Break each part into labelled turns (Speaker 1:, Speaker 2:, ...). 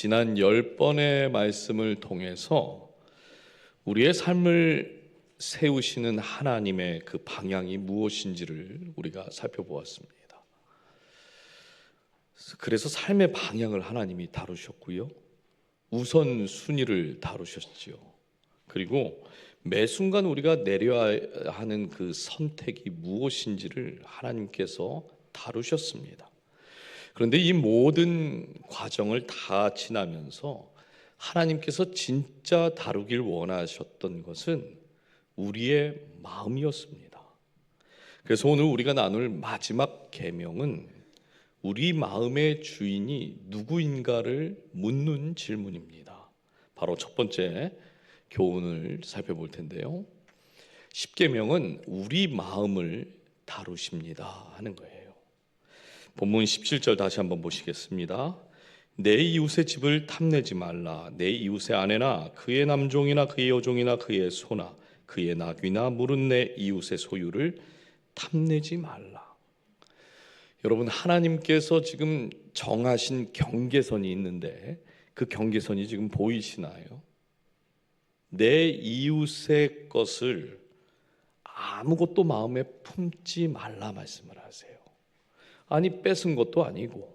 Speaker 1: 지난 10번의 말씀을 통해서 우리의 삶을 세우시는 하나님의 그 방향이 무엇인지를 우리가 살펴보았습니다. 그래서 삶의 방향을 하나님이 다루셨고요, 우선순위를 다루셨지요. 그리고 매 순간 우리가 내려야 하는 그 선택이 무엇인지를 하나님께서 다루셨습니다. 그런데 이 모든 과정을 다 지나면서 하나님께서 진짜 다루길 원하셨던 것은 우리의 마음이었습니다. 그래서 오늘 우리가 나눌 마지막 계명은 우리 마음의 주인이 누구인가를 묻는 질문입니다. 바로 첫 번째 교훈을 살펴볼 텐데요, 십계명은 우리 마음을 다루십니다 하는 거예요. 본문 17절 다시 한번 보시겠습니다. 내 이웃의 집을 탐내지 말라. 내 이웃의 아내나 그의 남종이나 그의 여종이나 그의 소나 그의 나귀나 물은 내 이웃의 소유를 탐내지 말라. 여러분, 하나님께서 지금 정하신 경계선이 있는데 그 경계선이 지금 보이시나요? 내 이웃의 것을 아무것도 마음에 품지 말라 말씀을 하세요. 아니, 뺏은 것도 아니고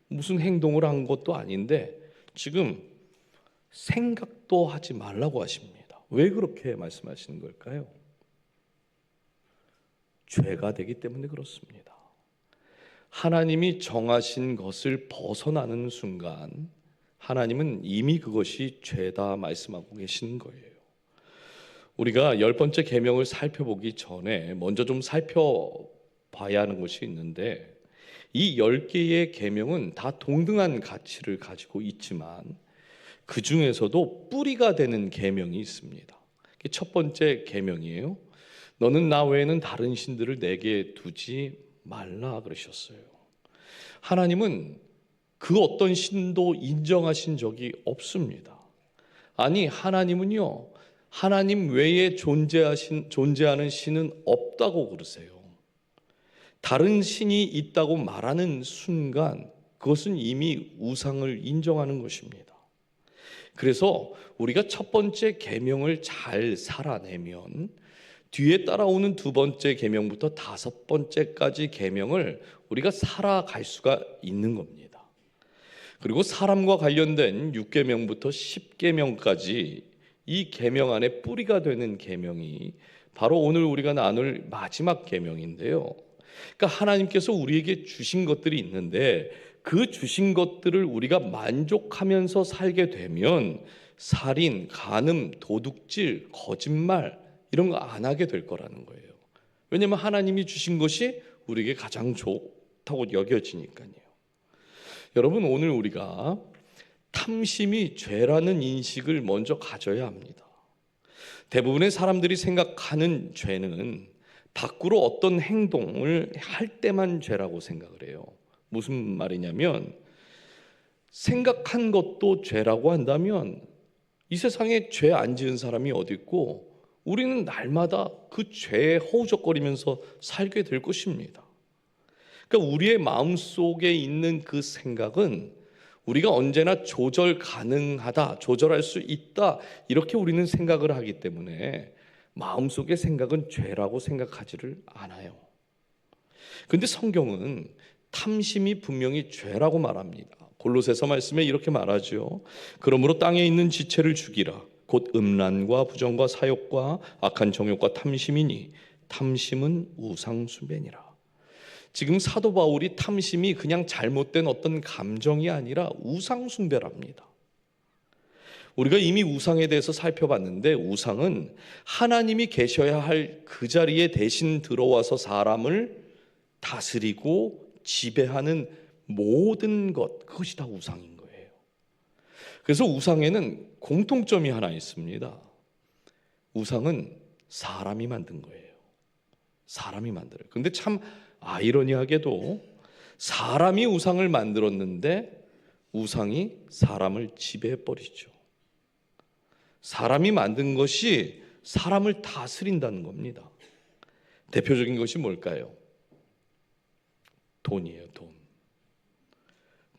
Speaker 1: 무슨 행동을 한 것도 아닌데 지금 생각도 하지 말라고 하십니다. 왜 그렇게 말씀하시는 걸까요? 죄가 되기 때문에 그렇습니다. 하나님이 정하신 것을 벗어나는 순간 하나님은 이미 그것이 죄다 말씀하고 계시는 거예요. 우리가 10번째 계명을 살펴보기 전에 먼저 좀 살펴봐야 하는 것이 있는데, 이 10개의 계명은 다 동등한 가치를 가지고 있지만 그 중에서도 뿌리가 되는 계명이 있습니다. 첫 번째 계명이에요. 너는 나 외에는 다른 신들을 내게 두지 말라 그러셨어요. 하나님은 그 어떤 신도 인정하신 적이 없습니다. 아니, 하나님은요, 하나님 외에 존재하는 신은 없다고 그러세요. 다른 신이 있다고 말하는 순간 그것은 이미 우상을 인정하는 것입니다. 그래서 우리가 첫 번째 계명을 잘 살아내면 뒤에 따라오는 두 번째 계명부터 다섯 번째까지 계명을 우리가 살아갈 수가 있는 겁니다. 그리고 사람과 관련된 6계명부터 10계명까지 이 계명 안에 뿌리가 되는 계명이 바로 오늘 우리가 나눌 마지막 계명인데요. 그러니까 하나님께서 우리에게 주신 것들이 있는데 그 주신 것들을 우리가 만족하면서 살게 되면 살인, 간음, 도둑질, 거짓말 이런 거 안 하게 될 거라는 거예요. 왜냐하면 하나님이 주신 것이 우리에게 가장 좋다고 여겨지니까요. 여러분, 오늘 우리가 탐심이 죄라는 인식을 먼저 가져야 합니다. 대부분의 사람들이 생각하는 죄는 밖으로 어떤 행동을 할 때만 죄라고 생각을 해요. 무슨 말이냐면, 생각한 것도 죄라고 한다면 이 세상에 죄 안 지은 사람이 어디 있고 우리는 날마다 그 죄에 허우적거리면서 살게 될 것입니다. 그러니까 우리의 마음속에 있는 그 생각은 우리가 언제나 조절 가능하다, 조절할 수 있다, 이렇게 우리는 생각을 하기 때문에 마음속의 생각은 죄라고 생각하지를 않아요. 그런데 성경은 탐심이 분명히 죄라고 말합니다. 골로새서 말씀에 이렇게 말하죠. 그러므로 땅에 있는 지체를 죽이라. 곧 음란과 부정과 사욕과 악한 정욕과 탐심이니 탐심은 우상숭배니라. 지금 사도 바울이 탐심이 그냥 잘못된 어떤 감정이 아니라 우상숭배랍니다. 우리가 이미 우상에 대해서 살펴봤는데 우상은 하나님이 계셔야 할 그 자리에 대신 들어와서 사람을 다스리고 지배하는 모든 것, 그것이 다 우상인 거예요. 그래서 우상에는 공통점이 하나 있습니다. 우상은 사람이 만든 거예요. 사람이 만들어요. 그런데 참 아이러니하게도 사람이 우상을 만들었는데 우상이 사람을 지배해버리죠. 사람이 만든 것이 사람을 다스린다는 겁니다. 대표적인 것이 뭘까요? 돈이에요, 돈.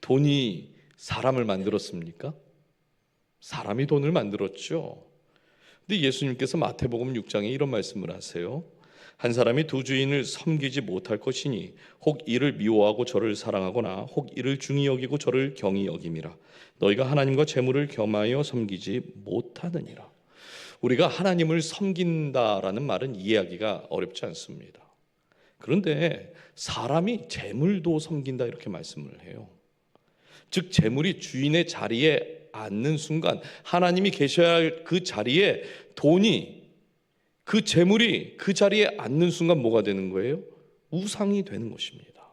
Speaker 1: 돈이 사람을 만들었습니까? 사람이 돈을 만들었죠. 근데 예수님께서 마태복음 6장에 이런 말씀을 하세요. 한 사람이 두 주인을 섬기지 못할 것이니 혹 이를 미워하고 저를 사랑하거나 혹 이를 중히 여기고 저를 경히 여김이라. 너희가 하나님과 재물을 겸하여 섬기지 못하느니라. 우리가 하나님을 섬긴다라는 말은 이해하기가 어렵지 않습니다. 그런데 사람이 재물도 섬긴다 이렇게 말씀을 해요. 즉 재물이 주인의 자리에 앉는 순간 하나님이 계셔야 할 그 자리에 돈이, 그 재물이 그 자리에 앉는 순간 뭐가 되는 거예요? 우상이 되는 것입니다.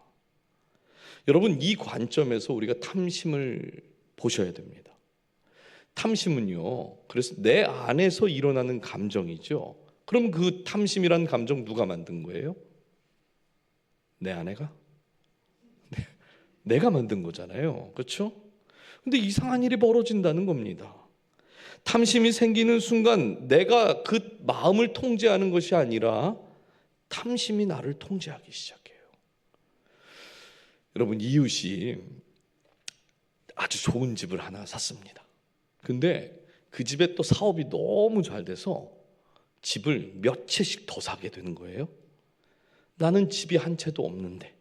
Speaker 1: 여러분, 이 관점에서 우리가 탐심을 보셔야 됩니다. 탐심은요, 그래서 내 안에서 일어나는 감정이죠. 그럼 그 탐심이라는 감정 누가 만든 거예요? 내 아내가? 내가 만든 거잖아요. 그렇죠? 근데 이상한 일이 벌어진다는 겁니다. 탐심이 생기는 순간 내가 그 마음을 통제하는 것이 아니라 탐심이 나를 통제하기 시작해요. 여러분, 이웃이 아주 좋은 집을 하나 샀습니다. 근데 그 집에 또 사업이 너무 잘 돼서 집을 몇 채씩 더 사게 되는 거예요. 나는 집이 한 채도 없는데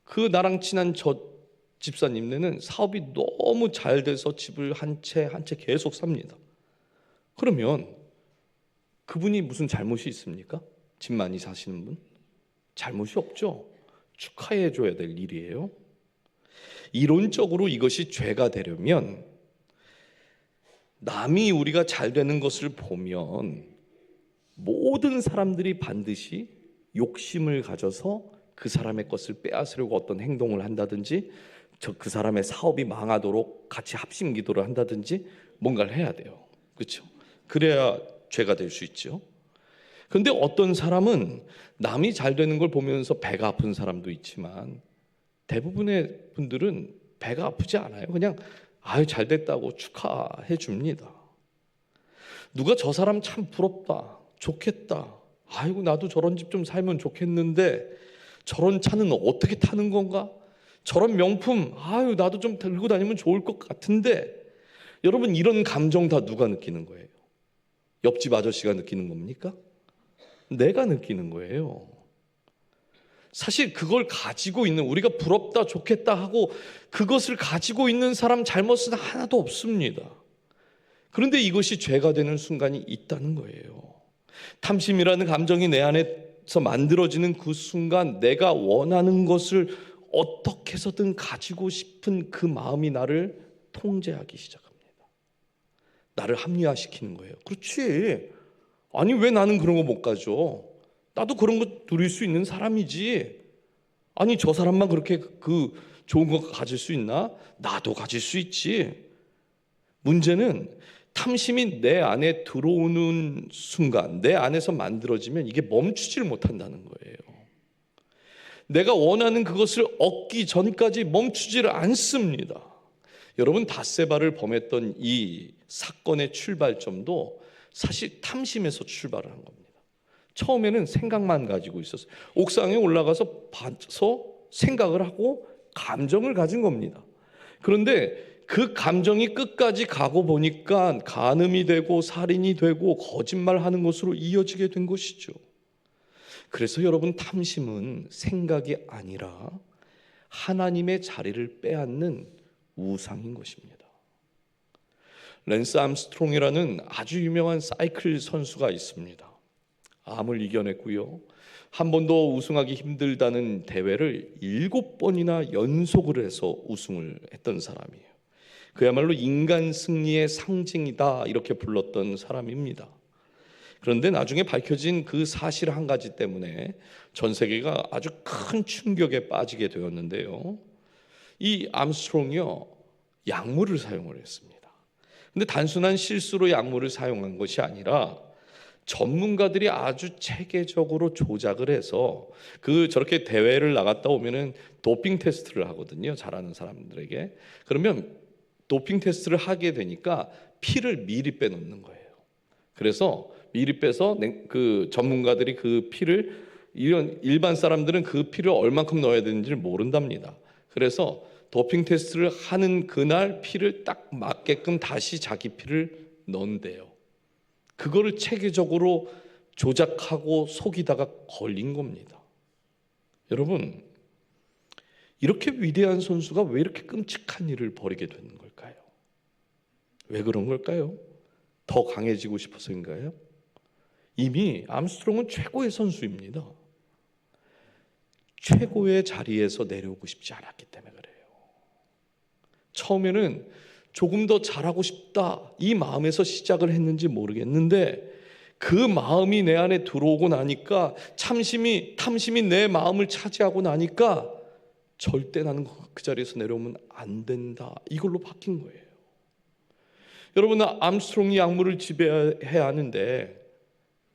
Speaker 1: 그 나랑 친한 저 집사님네는 사업이 너무 잘 돼서 집을 한 채 한 채 계속 삽니다. 그러면 그분이 무슨 잘못이 있습니까? 집 많이 사시는 분? 잘못이 없죠. 축하해 줘야 될 일이에요. 이론적으로 이것이 죄가 되려면 남이 우리가 잘 되는 것을 보면 모든 사람들이 반드시 욕심을 가져서 그 사람의 것을 빼앗으려고 어떤 행동을 한다든지 그 사람의 사업이 망하도록 같이 합심 기도를 한다든지 뭔가를 해야 돼요. 그렇죠? 그래야 죄가 될 수 있죠. 그런데 어떤 사람은 남이 잘 되는 걸 보면서 배가 아픈 사람도 있지만 대부분의 분들은 배가 아프지 않아요. 그냥 아유 잘 됐다고 축하해 줍니다. 누가 저 사람 참 부럽다, 좋겠다, 아이고 나도 저런 집 좀 살면 좋겠는데 저런 차는 어떻게 타는 건가? 저런 명품 아유 나도 좀 들고 다니면 좋을 것 같은데. 여러분, 이런 감정 다 누가 느끼는 거예요? 옆집 아저씨가 느끼는 겁니까? 내가 느끼는 거예요. 사실 그걸 가지고 있는, 우리가 부럽다 좋겠다 하고 그것을 가지고 있는 사람 잘못은 하나도 없습니다. 그런데 이것이 죄가 되는 순간이 있다는 거예요. 탐심이라는 감정이 내 안에서 만들어지는 그 순간 내가 원하는 것을 어떻게 해서든 가지고 싶은 그 마음이 나를 통제하기 시작합니다. 나를 합리화시키는 거예요. 그렇지, 아니 왜 나는 그런 거 못 가져? 나도 그런 거 누릴 수 있는 사람이지. 아니 저 사람만 그렇게 그 좋은 거 가질 수 있나? 나도 가질 수 있지. 문제는 탐심이 내 안에 들어오는 순간, 내 안에서 만들어지면 이게 멈추지를 못한다는 거예요. 내가 원하는 그것을 얻기 전까지 멈추지를 않습니다. 여러분, 닷새바를 범했던 이 사건의 출발점도 사실 탐심에서 출발을 한 겁니다. 처음에는 생각만 가지고 있었어요. 옥상에 올라가서 봐서 생각을 하고 감정을 가진 겁니다. 그런데 그 감정이 끝까지 가고 보니까 간음이 되고 살인이 되고 거짓말하는 것으로 이어지게 된 것이죠. 그래서 여러분, 탐심은 생각이 아니라 하나님의 자리를 빼앗는 우상인 것입니다. 랜스 암스트롱이라는 아주 유명한 사이클 선수가 있습니다. 암을 이겨냈고요. 한 번도 우승하기 힘들다는 대회를 7번이나 연속을 해서 우승을 했던 사람이에요. 그야말로 인간 승리의 상징이다 이렇게 불렀던 사람입니다. 그런데 나중에 밝혀진 그 사실 한 가지 때문에 전 세계가 아주 큰 충격에 빠지게 되었는데요. 이 암스트롱이요, 약물을 사용을 했습니다. 근데 단순한 실수로 약물을 사용한 것이 아니라 전문가들이 아주 체계적으로 조작을 해서 저렇게 대회를 나갔다 오면은 도핑 테스트를 하거든요. 잘하는 사람들에게. 그러면 도핑 테스트를 하게 되니까 피를 미리 빼놓는 거예요. 그래서 미리 빼서 그 전문가들이 그 피를, 이런 일반 사람들은 그 피를 얼만큼 넣어야 되는지를 모른답니다. 그래서 도핑 테스트를 하는 그날 피를 딱 맞게끔 다시 자기 피를 넣는데요. 그거를 체계적으로 조작하고 속이다가 걸린 겁니다. 여러분, 이렇게 위대한 선수가 왜 이렇게 끔찍한 일을 벌이게 되는 걸까요? 왜 그런 걸까요? 더 강해지고 싶어서인가요? 이미 암스트롱은 최고의 선수입니다. 최고의 자리에서 내려오고 싶지 않았기 때문에 그래요. 처음에는 조금 더 잘하고 싶다 이 마음에서 시작을 했는지 모르겠는데 그 마음이 내 안에 들어오고 나니까 탐심이 내 마음을 차지하고 나니까 절대 나는 그 자리에서 내려오면 안 된다 이걸로 바뀐 거예요. 여러분, 암스트롱이 약물을 지배해야 하는데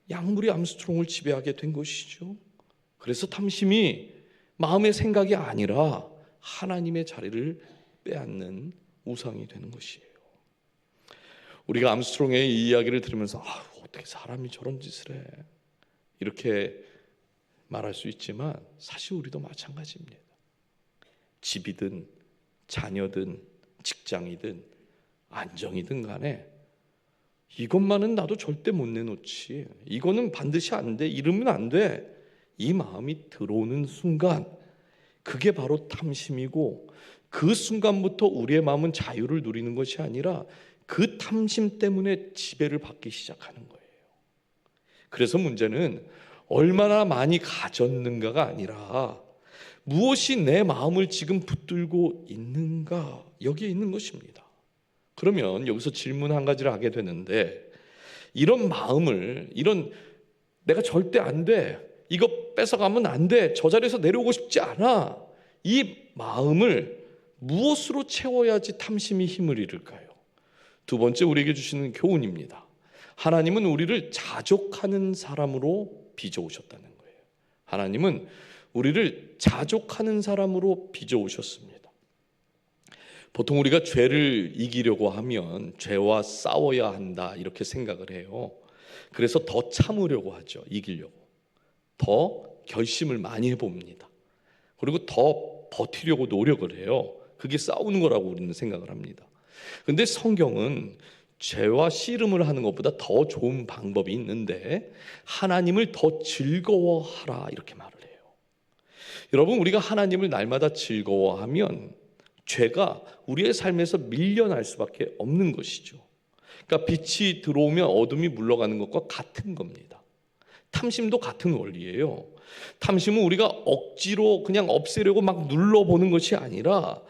Speaker 1: 약물이 암스트롱을 지배하게 된 것이죠. 그래서 탐심이 마음의 생각이 아니라 하나님의 자리를 빼앗는 우상이 되는 것이에요. 우리가 암스트롱의 이 이야기를 들으면서 어떻게 사람이 저런 짓을 해 이렇게 말할 수 있지만 사실 우리도 마찬가지입니다. 집이든 자녀든 직장이든 안정이든 간에 이것만은 나도 절대 못 내놓지, 이거는 반드시 안 돼, 이러면 안 돼, 이 마음이 들어오는 순간 그게 바로 탐심이고 그 순간부터 우리의 마음은 자유를 누리는 것이 아니라 그 탐심 때문에 지배를 받기 시작하는 거예요. 그래서 문제는 얼마나 많이 가졌는가가 아니라 무엇이 내 마음을 지금 붙들고 있는가, 여기에 있는 것입니다. 그러면 여기서 질문 한 가지를 하게 되는데, 이런 마음을, 이런 내가 절대 안 돼, 이거 뺏어가면 안 돼, 저 자리에서 내려오고 싶지 않아, 이 마음을 무엇으로 채워야지 탐심이 힘을 잃을까요? 두 번째, 우리에게 주시는 교훈입니다. 하나님은 우리를 자족하는 사람으로 빚어오셨다는 거예요. 하나님은 우리를 자족하는 사람으로 빚어오셨습니다. 보통 우리가 죄를 이기려고 하면 죄와 싸워야 한다 이렇게 생각을 해요. 그래서 더 참으려고 하죠. 이기려고. 더 결심을 많이 해봅니다. 그리고 더 버티려고 노력을 해요. 그게 싸우는 거라고 우리는 생각을 합니다. 그런데 성경은 죄와 씨름을 하는 것보다 더 좋은 방법이 있는데 하나님을 더 즐거워하라 이렇게 말을 해요. 여러분, 우리가 하나님을 날마다 즐거워하면 죄가 우리의 삶에서 밀려날 수밖에 없는 것이죠. 그러니까 빛이 들어오면 어둠이 물러가는 것과 같은 겁니다. 탐심도 같은 원리예요. 탐심은 우리가 억지로 그냥 없애려고 막 눌러보는 것이 아니라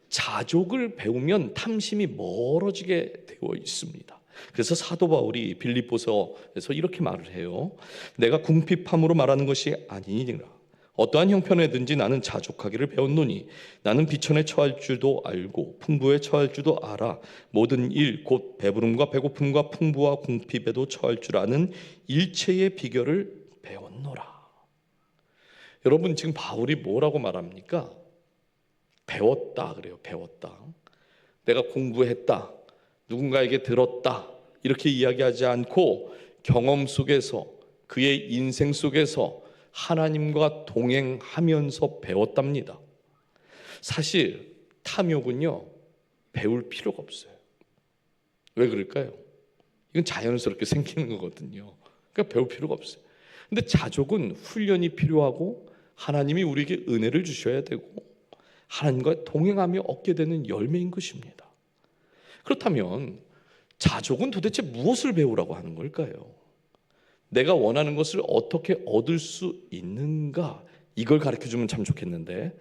Speaker 1: 자족을 배우면 탐심이 멀어지게 되어 있습니다. 그래서 사도 바울이 빌립보서에서 이렇게 말을 해요. 내가 궁핍함으로 말하는 것이 아니니라. 어떠한 형편에든지 나는 자족하기를 배웠노니 나는 비천에 처할 줄도 알고 풍부에 처할 줄도 알아. 모든 일 곧 배부름과 배고픔과 풍부와 궁핍에도 처할 줄 아는 일체의 비결을 배웠노라. 여러분, 지금 바울이 뭐라고 말합니까? 배웠다 그래요. 배웠다. 내가 공부했다, 누군가에게 들었다 이렇게 이야기하지 않고 경험 속에서, 그의 인생 속에서 하나님과 동행하면서 배웠답니다. 사실 탐욕은요, 배울 필요가 없어요. 왜 그럴까요? 이건 자연스럽게 생기는 거거든요. 그러니까 배울 필요가 없어요. 근데 자족은 훈련이 필요하고 하나님이 우리에게 은혜를 주셔야 되고 하나님과 동행하며 얻게 되는 열매인 것입니다. 그렇다면 자족은 도대체 무엇을 배우라고 하는 걸까요? 내가 원하는 것을 어떻게 얻을 수 있는가, 이걸 가르쳐주면 참 좋겠는데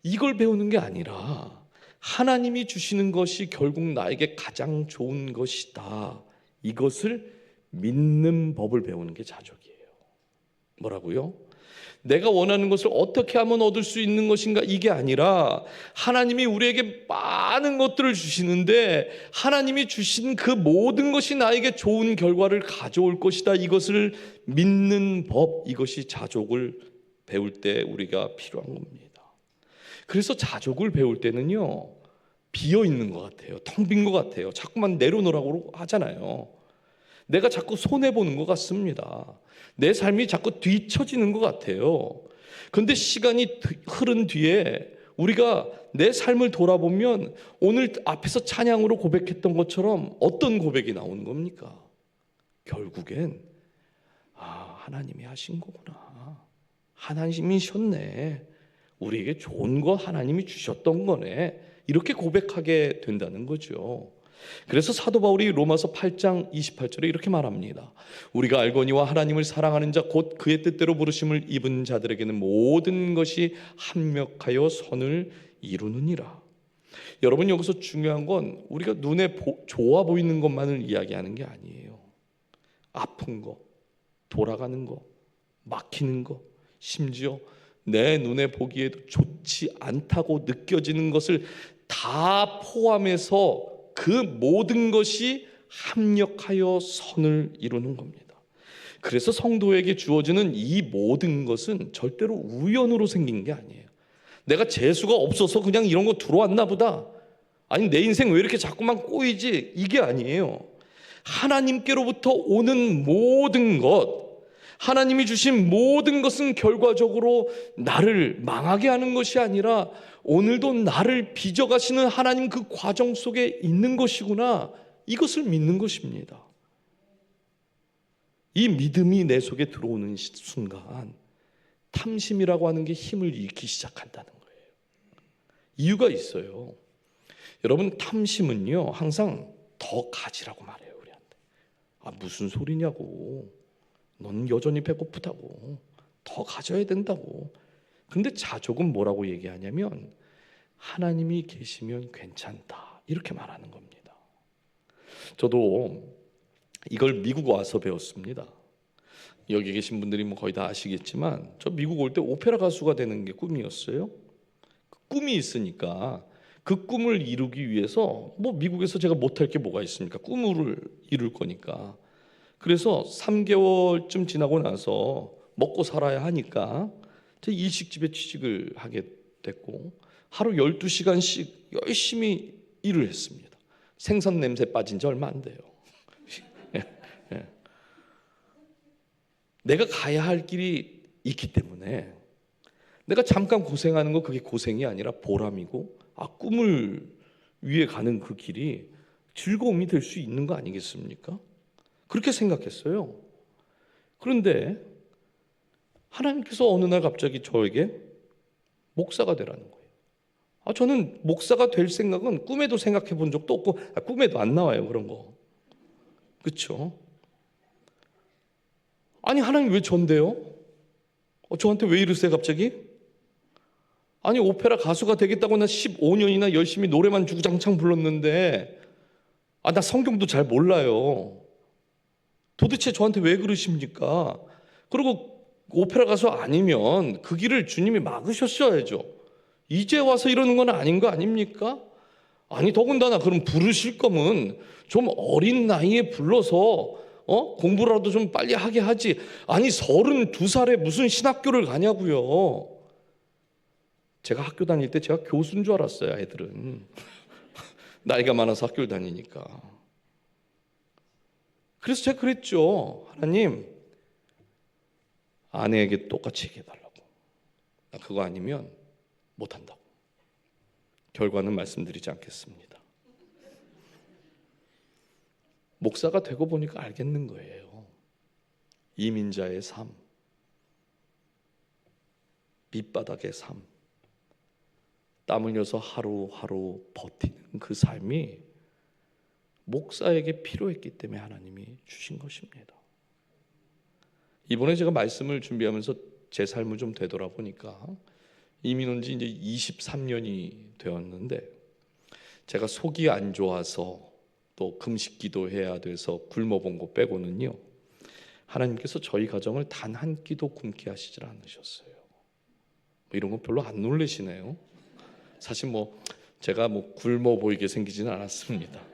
Speaker 1: 이걸 배우는 게 아니라 하나님이 주시는 것이 결국 나에게 가장 좋은 것이다, 이것을 믿는 법을 배우는 게 자족이에요. 뭐라고요? 내가 원하는 것을 어떻게 하면 얻을 수 있는 것인가, 이게 아니라 하나님이 우리에게 많은 것들을 주시는데 하나님이 주신 그 모든 것이 나에게 좋은 결과를 가져올 것이다, 이것을 믿는 법, 이것이 자족을 배울 때 우리가 필요한 겁니다. 그래서 자족을 배울 때는요, 비어있는 것 같아요. 텅 빈 것 같아요. 자꾸만 내려놓으라고 하잖아요. 내가 자꾸 손해보는 것 같습니다. 내 삶이 자꾸 뒤처지는 것 같아요. 그런데 시간이 흐른 뒤에 우리가 내 삶을 돌아보면 오늘 앞에서 찬양으로 고백했던 것처럼 어떤 고백이 나오는 겁니까? 결국엔 하나님이 하신 거구나. 하나님이셨네. 우리에게 좋은 거 하나님이 주셨던 거네. 이렇게 고백하게 된다는 거죠. 그래서 사도 바울이 로마서 8장 28절에 이렇게 말합니다. 우리가 알거니와 하나님을 사랑하는 자 곧 그의 뜻대로 부르심을 입은 자들에게는 모든 것이 합력하여 선을 이루느니라. 여러분, 여기서 중요한 건 우리가 눈에 좋아 보이는 것만을 이야기하는 게 아니에요. 아픈 거, 돌아가는 거, 막히는 거, 심지어 내 눈에 보기에도 좋지 않다고 느껴지는 것을 다 포함해서 그 모든 것이 합력하여 선을 이루는 겁니다. 그래서 성도에게 주어지는 이 모든 것은 절대로 우연으로 생긴 게 아니에요. 내가 재수가 없어서 그냥 이런 거 들어왔나 보다, 아니 내 인생 왜 이렇게 자꾸만 꼬이지, 이게 아니에요. 하나님께로부터 오는 모든 것, 하나님이 주신 모든 것은 결과적으로 나를 망하게 하는 것이 아니라 오늘도 나를 빚어가시는 하나님 그 과정 속에 있는 것이구나, 이것을 믿는 것입니다. 이 믿음이 내 속에 들어오는 순간 탐심이라고 하는 게 힘을 잃기 시작한다는 거예요. 이유가 있어요. 여러분, 탐심은요 항상 더 가지라고 말해요, 우리한테. 무슨 소리냐고, 넌 여전히 배고프다고, 더 가져야 된다고. 근데 자족은 뭐라고 얘기하냐면 하나님이 계시면 괜찮다, 이렇게 말하는 겁니다. 저도 이걸 미국 와서 배웠습니다. 여기 계신 분들이 뭐 거의 다 아시겠지만 저 미국 올 때 오페라 가수가 되는 게 꿈이었어요. 그 꿈이 있으니까 그 꿈을 이루기 위해서 뭐 미국에서 제가 못할 게 뭐가 있습니까? 꿈을 이룰 거니까. 그래서 3개월쯤 지나고 나서 먹고 살아야 하니까 일식집에 취직을 하게 됐고 하루 12시간씩 열심히 일을 했습니다. 생선 냄새 빠진 지 얼마 안 돼요. 내가 가야 할 길이 있기 때문에 내가 잠깐 고생하는 거, 그게 고생이 아니라 보람이고, 꿈을 위해 가는 그 길이 즐거움이 될 수 있는 거 아니겠습니까? 그렇게 생각했어요. 그런데 하나님께서 어느 날 갑자기 저에게 목사가 되라는 거예요. 저는 목사가 될 생각은 꿈에도 생각해 본 적도 없고, 꿈에도 안 나와요, 그런 거. 그렇죠? 아니, 하나님 왜 전데요? 저한테 왜 이러세요 갑자기? 아니, 오페라 가수가 되겠다고 나 15년이나 열심히 노래만 주구장창 불렀는데 나 성경도 잘 몰라요. 도대체 저한테 왜 그러십니까? 그리고 오페라 가수 아니면 그 길을 주님이 막으셨어야죠. 이제 와서 이러는 건 아닌 거 아닙니까? 아니, 더군다나 그럼 부르실 거면 좀 어린 나이에 불러서 공부라도 좀 빨리 하게 하지. 아니, 32살에 무슨 신학교를 가냐고요. 제가 학교 다닐 때 제가 교수인 줄 알았어요, 애들은. 나이가 많아서 학교를 다니니까. 그래서 제가 그랬죠. 하나님, 아내에게 똑같이 얘기해달라고. 그거 아니면 못한다고. 결과는 말씀드리지 않겠습니다. 목사가 되고 보니까 알겠는 거예요. 이민자의 삶, 밑바닥의 삶, 땀 흘려서 하루하루 버티는 그 삶이 목사에게 필요했기 때문에 하나님이 주신 것입니다. 이번에 제가 말씀을 준비하면서 제 삶을 좀 되돌아보니까 이민 온 지 이제 23년이 되었는데, 제가 속이 안 좋아서 또 금식 기도해야 돼서 굶어본 거 빼고는요, 하나님께서 저희 가정을 단 한 끼도 굶게 하시질 않으셨어요. 이런 건 별로 안 놀라시네요. 사실 제가 굶어 보이게 생기지는 않았습니다.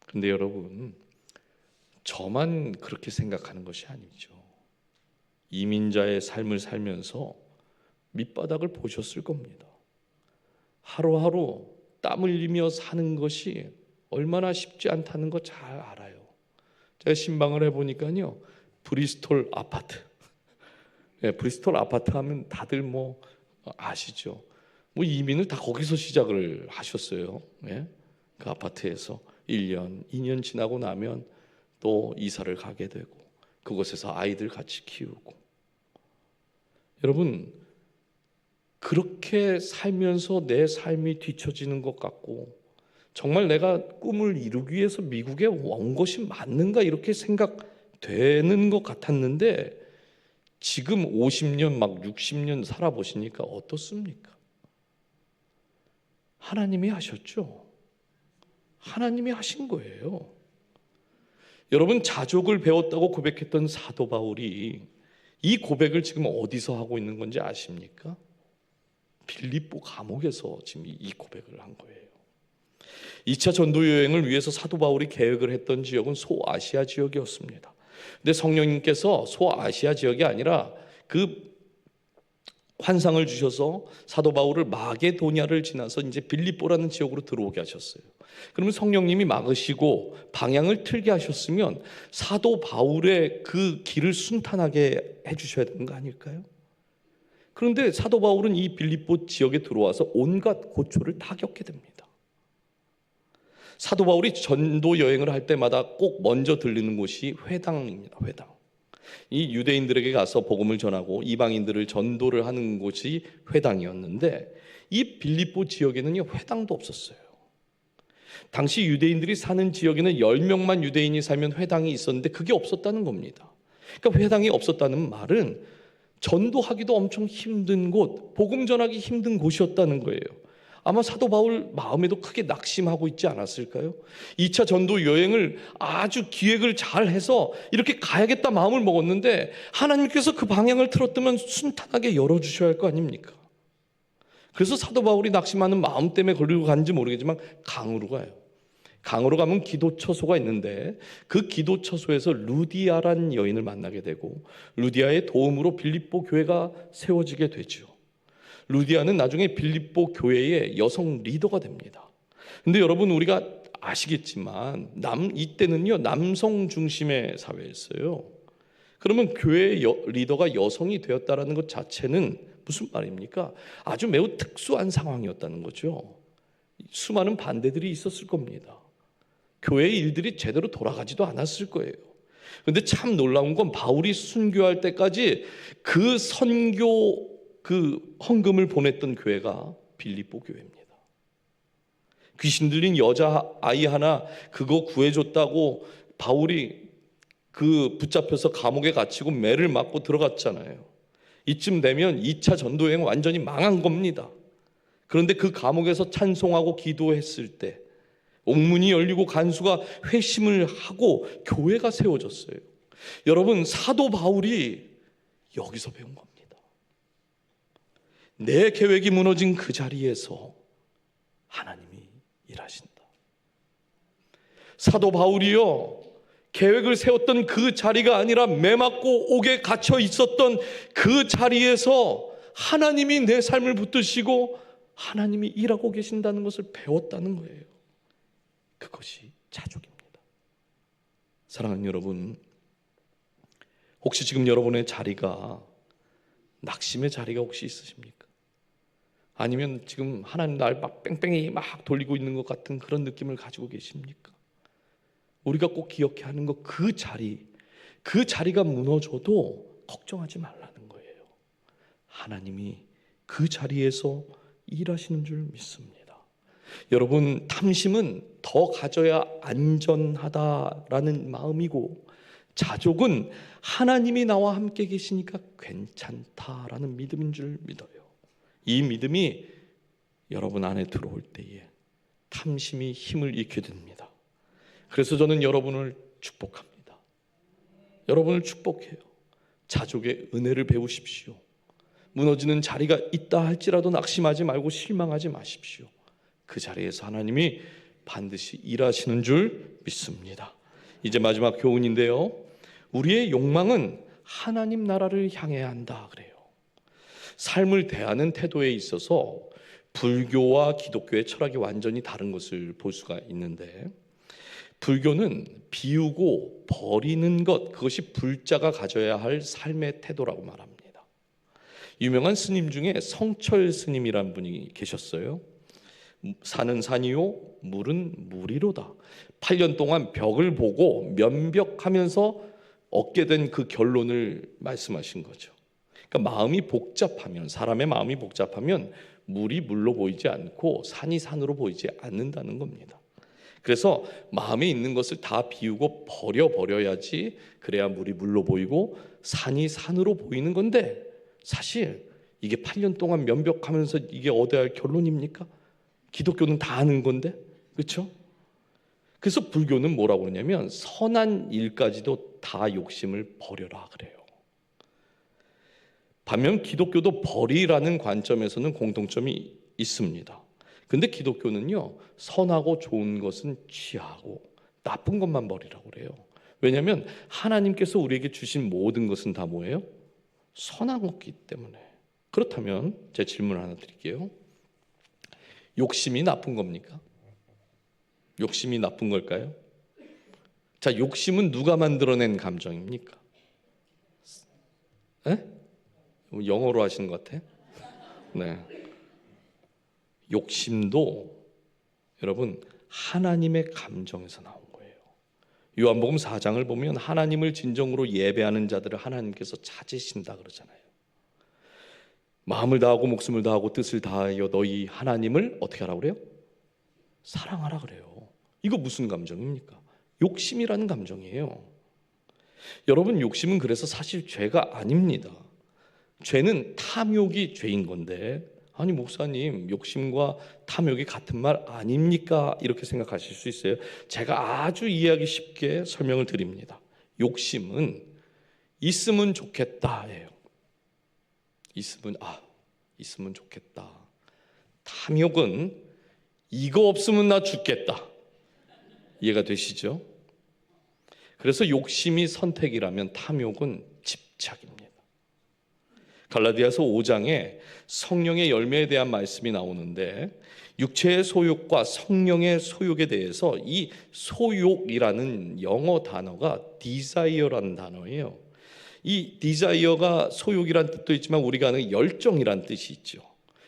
Speaker 1: 근데 여러분, 저만 그렇게 생각하는 것이 아니죠. 이민자의 삶을 살면서 밑바닥을 보셨을 겁니다. 하루하루 땀 흘리며 사는 것이 얼마나 쉽지 않다는 거 잘 알아요. 제가 신방을 해보니까요, 브리스톨 아파트. 브리스톨 아파트 하면 다들 아시죠? 뭐 이민을 다 거기서 시작을 하셨어요. 예? 그 아파트에서 1년, 2년 지나고 나면 또 이사를 가게 되고 그곳에서 아이들 같이 키우고. 여러분, 그렇게 살면서 내 삶이 뒤처지는 것 같고 정말 내가 꿈을 이루기 위해서 미국에 온 것이 맞는가 이렇게 생각되는 것 같았는데 지금 50년 막 60년 살아보시니까 어떻습니까? 하나님이 하셨죠. 하나님이 하신 거예요. 여러분, 자족을 배웠다고 고백했던 사도 바울이 이 고백을 지금 어디서 하고 있는 건지 아십니까? 빌립보 감옥에서 지금 이 고백을 한 거예요. 2차 전도 여행을 위해서 사도 바울이 계획을 했던 지역은 소아시아 지역이었습니다. 근데 성령님께서 소아시아 지역이 아니라 그 환상을 주셔서 사도 바울을 마게도냐를 지나서 이제 빌립보라는 지역으로 들어오게 하셨어요. 그러면 성령님이 막으시고 방향을 틀게 하셨으면 사도 바울의 그 길을 순탄하게 해주셔야 되는 거 아닐까요? 그런데 사도 바울은 이 빌립보 지역에 들어와서 온갖 고초를 다 겪게 됩니다. 사도 바울이 전도 여행을 할 때마다 꼭 먼저 들르는 곳이 회당입니다. 회당. 이 유대인들에게 가서 복음을 전하고 이방인들을 전도를 하는 곳이 회당이었는데 이 빌립보 지역에는요, 회당도 없었어요. 당시 유대인들이 사는 지역에는 10명만 유대인이 살면 회당이 있었는데 그게 없었다는 겁니다. 그러니까 회당이 없었다는 말은 전도하기도 엄청 힘든 곳, 복음 전하기 힘든 곳이었다는 거예요. 아마 사도 바울 마음에도 크게 낙심하고 있지 않았을까요? 2차 전도 여행을 아주 기획을 잘 해서 이렇게 가야겠다 마음을 먹었는데 하나님께서 그 방향을 틀었다면 순탄하게 열어주셔야 할 거 아닙니까? 그래서 사도 바울이 낙심하는 마음 때문에 걸리고 간지 모르겠지만 강으로 가요. 강으로 가면 기도처소가 있는데 그 기도처소에서 루디아란 여인을 만나게 되고 루디아의 도움으로 빌립보 교회가 세워지게 되죠. 루디아는 나중에 빌립보 교회의 여성 리더가 됩니다. 근데 여러분, 우리가 아시겠지만 이때는요, 남성 중심의 사회였어요. 그러면 교회의 리더가 여성이 되었다라는 것 자체는 무슨 말입니까? 아주 매우 특수한 상황이었다는 거죠. 수많은 반대들이 있었을 겁니다. 교회의 일들이 제대로 돌아가지도 않았을 거예요. 그런데 참 놀라운 건 바울이 순교할 때까지 그 선교 그 헌금을 보냈던 교회가 빌립보 교회입니다. 귀신 들린 여자아이 하나 그거 구해줬다고 바울이 그 붙잡혀서 감옥에 갇히고 매를 맞고 들어갔잖아요. 이쯤 되면 2차 전도여행 완전히 망한 겁니다. 그런데 그 감옥에서 찬송하고 기도했을 때 옥문이 열리고 간수가 회심을 하고 교회가 세워졌어요. 여러분, 사도 바울이 여기서 배운 겁니다. 내 계획이 무너진 그 자리에서 하나님이 일하신다. 사도 바울이요, 계획을 세웠던 그 자리가 아니라 매맞고 옥에 갇혀 있었던 그 자리에서 하나님이 내 삶을 붙드시고 하나님이 일하고 계신다는 것을 배웠다는 거예요. 그것이 자족입니다. 사랑하는 여러분, 혹시 지금 여러분의 자리가 낙심의 자리가 혹시 있으십니까? 아니면 지금 하나님 날 막 뺑뺑이 막 돌리고 있는 것 같은 그런 느낌을 가지고 계십니까? 우리가 꼭 기억해야 하는 것, 그 자리가 무너져도 걱정하지 말라는 거예요. 하나님이 그 자리에서 일하시는 줄 믿습니다. 여러분, 탐심은 더 가져야 안전하다라는 마음이고 자족은 하나님이 나와 함께 계시니까 괜찮다라는 믿음인 줄 믿어요. 이 믿음이 여러분 안에 들어올 때에 탐심이 힘을 잃게 됩니다. 그래서 저는 여러분을 축복합니다. 여러분을 축복해요. 자족의 은혜를 배우십시오. 무너지는 자리가 있다 할지라도 낙심하지 말고 실망하지 마십시오. 그 자리에서 하나님이 반드시 일하시는 줄 믿습니다. 이제 마지막 교훈인데요, 우리의 욕망은 하나님 나라를 향해야 한다 그래요. 삶을 대하는 태도에 있어서 불교와 기독교의 철학이 완전히 다른 것을 볼 수가 있는데, 불교는 비우고 버리는 것, 그것이 불자가 가져야 할 삶의 태도라고 말합니다. 유명한 스님 중에 성철 스님이라는 분이 계셨어요. 산은 산이요 물은 물이로다. 8년 동안 벽을 보고 면벽하면서 얻게 된 그 결론을 말씀하신 거죠. 그러니까 마음이 복잡하면, 사람의 마음이 복잡하면 물이 물로 보이지 않고 산이 산으로 보이지 않는다는 겁니다. 그래서 마음에 있는 것을 다 비우고 버려야지, 그래야 물이 물로 보이고 산이 산으로 보이는 건데, 사실 이게 8년 동안 면벽하면서 이게 얻어야 할 결론입니까? 기독교는 다 아는 건데, 그렇죠? 그래서 불교는 뭐라고 그러냐면 선한 일까지도 다 욕심을 버려라 그래요. 반면 기독교도 버리라는 관점에서는 공통점이 있습니다. 근데 기독교는요, 선하고 좋은 것은 취하고 나쁜 것만 버리라고 그래요. 왜냐하면 하나님께서 우리에게 주신 모든 것은 다 뭐예요? 선한 것이기 때문에. 그렇다면 제 질문 하나 드릴게요. 욕심이 나쁜 겁니까? 욕심이 나쁜 걸까요? 자, 욕심은 누가 만들어낸 감정입니까? 에? 영어로 하시는 것 같아? 네. 욕심도 여러분 하나님의 감정에서 나온 거예요. 요한복음 4장을 보면 하나님을 진정으로 예배하는 자들을 하나님께서 찾으신다 그러잖아요. 마음을 다하고 목숨을 다하고 뜻을 다하여 너희 하나님을 어떻게 하라고 그래요? 사랑하라 그래요. 이거 무슨 감정입니까? 욕심이라는 감정이에요. 여러분, 욕심은 그래서 사실 죄가 아닙니다. 죄는 탐욕이 죄인 건데, 아니 목사님 욕심과 탐욕이 같은 말 아닙니까? 이렇게 생각하실 수 있어요. 제가 아주 이해하기 쉽게 설명을 드립니다. 욕심은 있으면 좋겠다예요. 있으면 좋겠다. 탐욕은 이거 없으면 나 죽겠다. 이해가 되시죠? 그래서 욕심이 선택이라면 탐욕은 집착입니다. 갈라디아서 5장에 성령의 열매에 대한 말씀이 나오는데, 육체의 소욕과 성령의 소욕에 대해서 이 소욕이라는 영어 단어가 desire라는 단어예요. 이 desire가 소욕이라는 뜻도 있지만 우리가 아는 열정이라는 뜻이 있죠.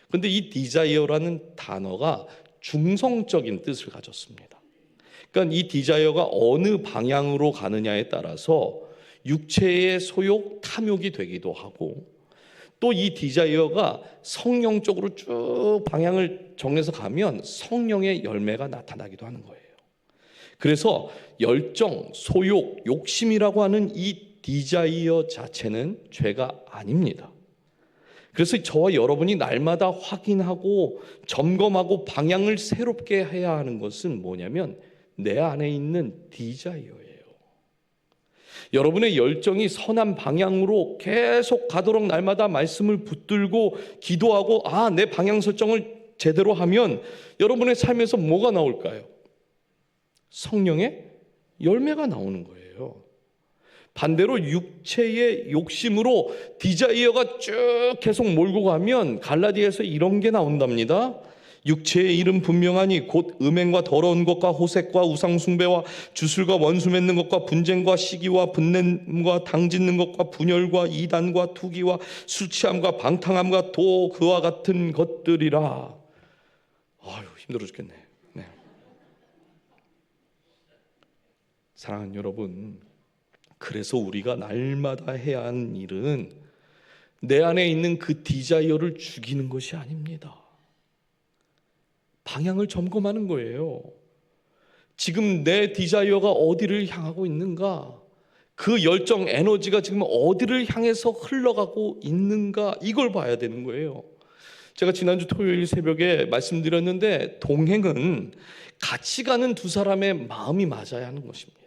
Speaker 1: 그런데 이 desire라는 단어가 중성적인 뜻을 가졌습니다. 그러니까 이 desire가 어느 방향으로 가느냐에 따라서 육체의 소욕, 탐욕이 되기도 하고, 또 이 디자이어가 성령 쪽으로 쭉 방향을 정해서 가면 성령의 열매가 나타나기도 하는 거예요. 그래서 열정, 소욕, 욕심이라고 하는 이 디자이어 자체는 죄가 아닙니다. 그래서 저와 여러분이 날마다 확인하고 점검하고 방향을 새롭게 해야 하는 것은 뭐냐면 내 안에 있는 디자이어예요. 여러분의 열정이 선한 방향으로 계속 가도록 날마다 말씀을 붙들고 기도하고 내 방향 설정을 제대로 하면 여러분의 삶에서 뭐가 나올까요? 성령의 열매가 나오는 거예요. 반대로 육체의 욕심으로 디자이어가 쭉 계속 몰고 가면 갈라디아에서 이런 게 나온답니다. 육체의 일은 분명하니 곧 음행과 더러운 것과 호색과 우상숭배와 주술과 원수 맺는 것과 분쟁과 시기와 분냄과 당짓는 것과 분열과 이단과 투기와 술취함과 방탕함과 또 그와 같은 것들이라. 힘들어 죽겠네. 네. 사랑하는 여러분, 그래서 우리가 날마다 해야 하는 일은 내 안에 있는 그 디자이어를 죽이는 것이 아닙니다. 방향을 점검하는 거예요. 지금 내 디자이어가 어디를 향하고 있는가? 그 열정, 에너지가 지금 어디를 향해서 흘러가고 있는가? 이걸 봐야 되는 거예요. 제가 지난주 토요일 새벽에 말씀드렸는데, 동행은 같이 가는 두 사람의 마음이 맞아야 하는 것입니다.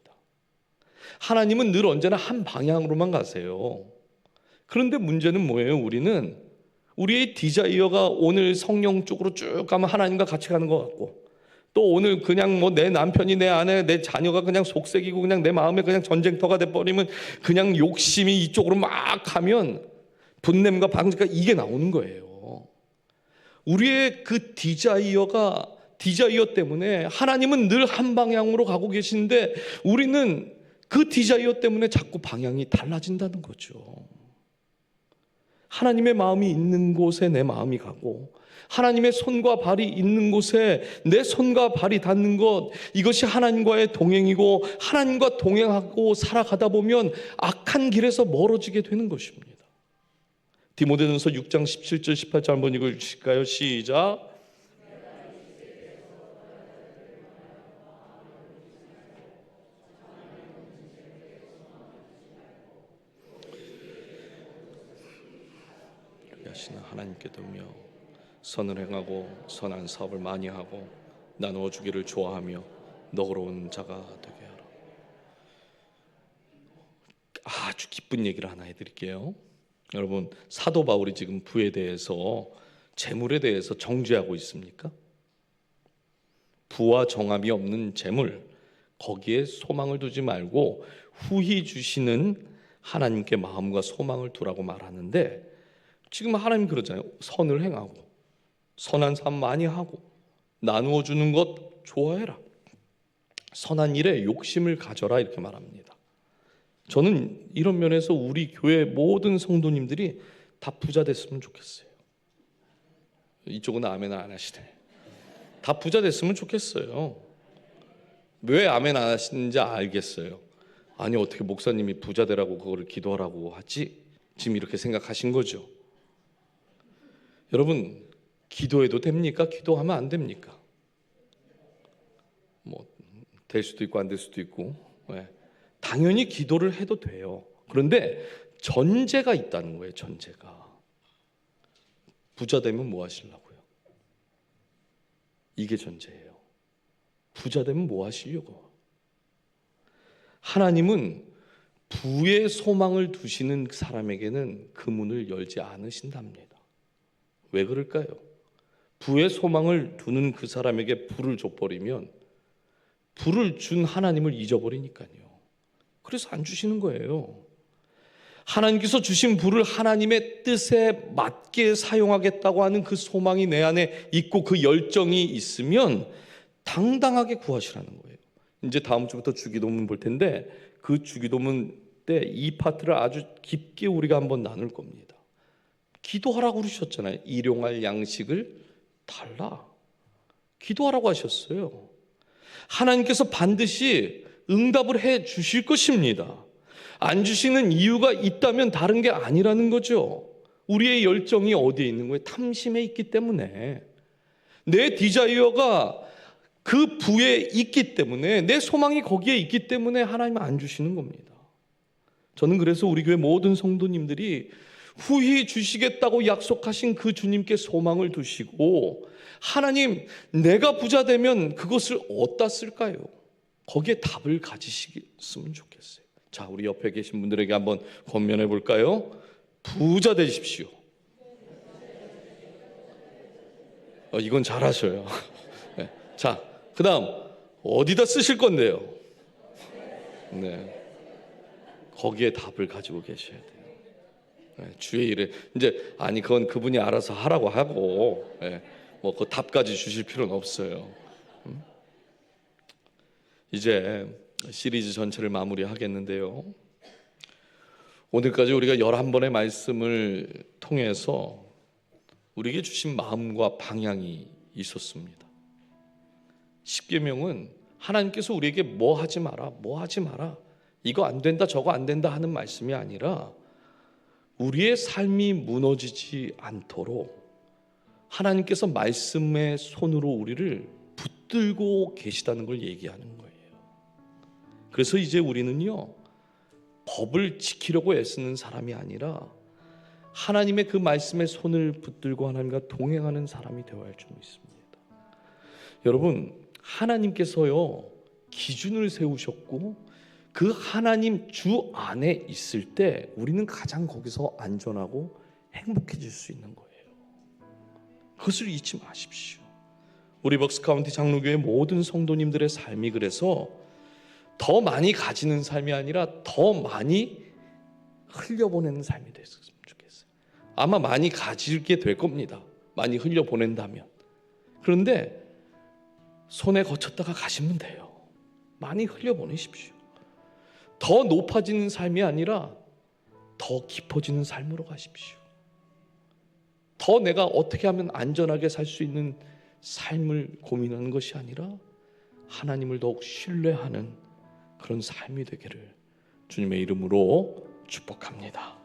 Speaker 1: 하나님은 늘 언제나 한 방향으로만 가세요. 그런데 문제는 뭐예요? 우리의 디자이어가 오늘 성령 쪽으로 쭉 가면 하나님과 같이 가는 것 같고, 또 오늘 그냥 내 남편이, 내 아내, 내 자녀가 그냥 속색이고 그냥 내 마음에 그냥 전쟁터가 돼버리면 그냥 욕심이 이쪽으로 막 가면 분냄과 방지가 이게 나오는 거예요. 우리의 그 디자이어 때문에 하나님은 늘 한 방향으로 가고 계신데 우리는 그 디자이어 때문에 자꾸 방향이 달라진다는 거죠. 하나님의 마음이 있는 곳에 내 마음이 가고 하나님의 손과 발이 있는 곳에 내 손과 발이 닿는 것, 이것이 하나님과의 동행이고 하나님과 동행하고 살아가다 보면 악한 길에서 멀어지게 되는 것입니다. 디모데전서 6장 17절 18절 한번 읽어주실까요? 시작. 하시는 하나님께 도며 선을 행하고 선한 사업을 많이 하고 나누어 주기를 좋아하며 너그러운 자가 되게 하라. 아주 기쁜 얘기를 하나 해드릴게요. 여러분, 사도 바울이 지금 부에 대해서, 재물에 대해서 정죄하고 있습니까? 부와 정함이 없는 재물, 거기에 소망을 두지 말고 후히 주시는 하나님께 마음과 소망을 두라고 말하는데, 지금 하나님 그러잖아요. 선을 행하고 선한 삶 많이 하고 나누어 주는 것 좋아해라. 선한 일에 욕심을 가져라, 이렇게 말합니다. 저는 이런 면에서 우리 교회 모든 성도님들이 다 부자 됐으면 좋겠어요. 이쪽은 아멘 안 하시네. 다 부자 됐으면 좋겠어요. 왜 아멘 안 하시는지 알겠어요. 아니, 어떻게 목사님이 부자 되라고 그거를 기도하라고 하지? 지금 이렇게 생각하신 거죠. 여러분, 기도해도 됩니까? 기도하면 안 됩니까? 뭐 될 수도 있고 안 될 수도 있고. 네. 당연히 기도를 해도 돼요. 그런데 전제가 있다는 거예요. 전제가. 부자 되면 뭐 하시려고요? 이게 전제예요. 부자 되면 뭐 하시려고? 하나님은 부의 소망을 두시는 사람에게는 그 문을 열지 않으신답니다. 왜 그럴까요? 부의 소망을 두는 그 사람에게 부를 줘버리면 부를 준 하나님을 잊어버리니까요. 그래서 안 주시는 거예요. 하나님께서 주신 부를 하나님의 뜻에 맞게 사용하겠다고 하는 그 소망이 내 안에 있고 그 열정이 있으면 당당하게 구하시라는 거예요. 이제 다음 주부터 주기도문 볼 텐데 그 주기도문 때 이 파트를 아주 깊게 우리가 한번 나눌 겁니다. 기도하라고 그러셨잖아요. 일용할 양식을 달라. 기도하라고 하셨어요. 하나님께서 반드시 응답을 해 주실 것입니다. 안 주시는 이유가 있다면 다른 게 아니라는 거죠. 우리의 열정이 어디에 있는 거예요? 탐심에 있기 때문에. 내 디자이어가 그 부에 있기 때문에, 내 소망이 거기에 있기 때문에 하나님은 안 주시는 겁니다. 저는 그래서 우리 교회 모든 성도님들이 후히 주시겠다고 약속하신 그 주님께 소망을 두시고, 하나님, 내가 부자 되면 그것을 어디다 쓸까요? 거기에 답을 가지시겠으면 좋겠어요. 자, 우리 옆에 계신 분들에게 한번 권면해 볼까요? 부자 되십시오. 이건 잘하셔요. 네. 자, 그 다음 어디다 쓰실 건데요? 네, 거기에 답을 가지고 계셔야 돼요. 네, 주의 일에 이제 아니 그건 그분이 알아서 하라고 하고, 네, 뭐 그 답까지 주실 필요는 없어요. 이제 시리즈 전체를 마무리하겠는데요. 오늘까지 우리가 11번의 말씀을 통해서 우리에게 주신 마음과 방향이 있었습니다. 십계명은 하나님께서 우리에게 뭐 하지 마라, 뭐 하지 마라, 이거 안 된다, 저거 안 된다 하는 말씀이 아니라 우리의 삶이 무너지지 않도록 하나님께서 말씀의 손으로 우리를 붙들고 계시다는 걸 얘기하는 거예요. 그래서 이제 우리는요, 법을 지키려고 애쓰는 사람이 아니라 하나님의 그 말씀의 손을 붙들고 하나님과 동행하는 사람이 되어야 할 줄 믿습니다. 여러분, 하나님께서요 기준을 세우셨고 그 하나님 주 안에 있을 때 우리는 가장 거기서 안전하고 행복해질 수 있는 거예요. 그것을 잊지 마십시오. 우리 벅스카운티 장로교회 모든 성도님들의 삶이 그래서 더 많이 가지는 삶이 아니라 더 많이 흘려보내는 삶이 됐으면 좋겠어요. 아마 많이 가지게 될 겁니다. 많이 흘려보낸다면. 그런데 손에 거쳤다가 가시면 돼요. 많이 흘려보내십시오. 더 높아지는 삶이 아니라 더 깊어지는 삶으로 가십시오. 더 내가 어떻게 하면 안전하게 살 수 있는 삶을 고민하는 것이 아니라 하나님을 더욱 신뢰하는 그런 삶이 되기를 주님의 이름으로 축복합니다.